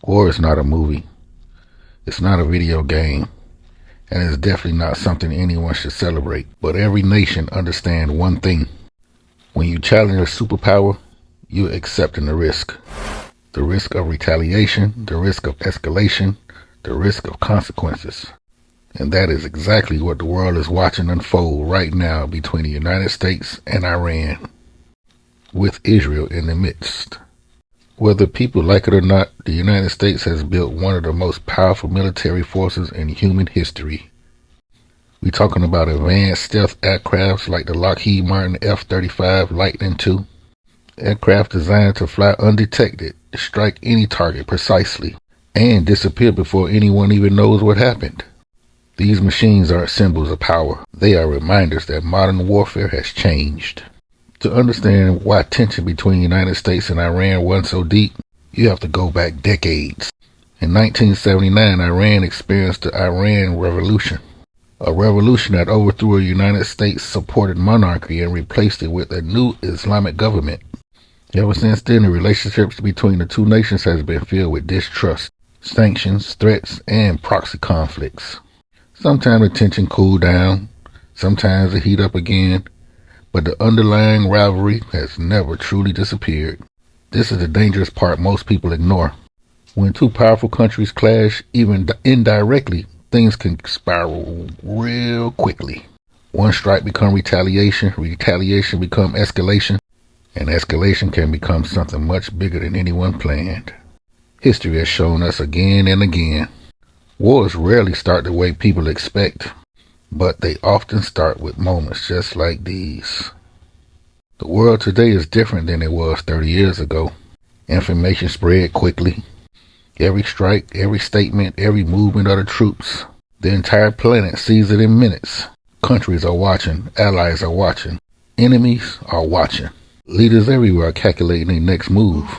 War is not a movie. It's not a video game. And it's definitely not something anyone should celebrate. But every nation understands one thing. When you challenge a superpower, you're accepting the risk. The risk of retaliation, the risk of escalation, the risk of consequences. And that is exactly what the world is watching unfold right now between the United States and Iran, with Israel in the midst. Whether people like it or not, the United States has built one of the most powerful military forces in human history. We're talking about advanced stealth aircrafts like the Lockheed Martin F-35 Lightning II. Aircraft designed to fly undetected, strike any target precisely, and disappear before anyone even knows what happened. These machines aren't symbols of power. They are reminders that modern warfare has changed. To understand why tension between the United States and Iran was so deep, you have to go back decades. In 1979, Iran experienced the Iran Revolution, a revolution that overthrew a United States-supported monarchy and replaced it with a new Islamic government. Ever since then, the relationships between the two nations has been filled with distrust, sanctions, threats, and proxy conflicts. Sometimes the tension cool down, sometimes it heat up again, but the underlying rivalry has never truly disappeared. This is the dangerous part most people ignore. When two powerful countries clash, even indirectly, things can spiral real quickly. One strike becomes retaliation, retaliation becomes escalation, and escalation can become something much bigger than anyone planned. History has shown us again and again. Wars rarely start the way people expect, but they often start with moments just like these. The world today is different than it was 30 years ago. Information spread quickly. Every strike, every statement, every movement of the troops, the entire planet sees it in minutes. Countries are watching, allies are watching, enemies are watching. Leaders everywhere are calculating their next move.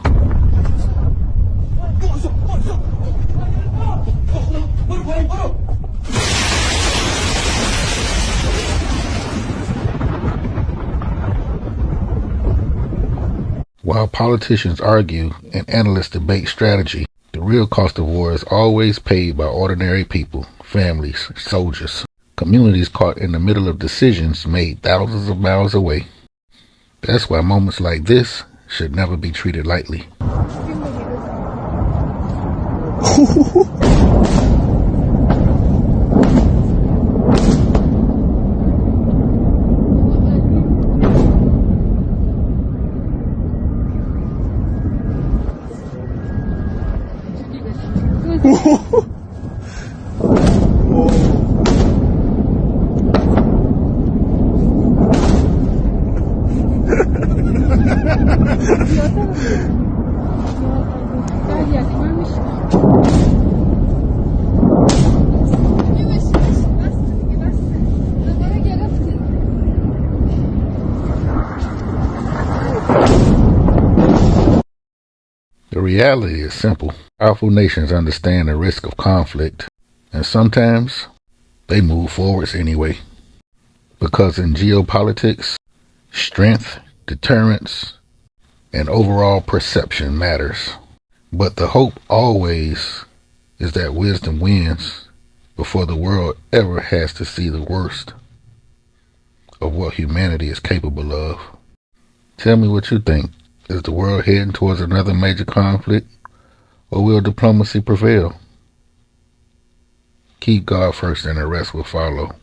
While politicians argue and analysts debate strategy, the real cost of war is always paid by ordinary people, families, soldiers, communities caught in the middle of decisions made thousands of miles away. That's why moments like this should never be treated lightly. The reality is simple. Powerful nations understand the risk of conflict, and sometimes they move forwards anyway. Because in geopolitics, strength, deterrence, and overall perception matters. But the hope always is that wisdom wins before the world ever has to see the worst of what humanity is capable of. Tell me what you think. Is the world heading towards another major conflict, or will diplomacy prevail? Keep God first and the rest will follow.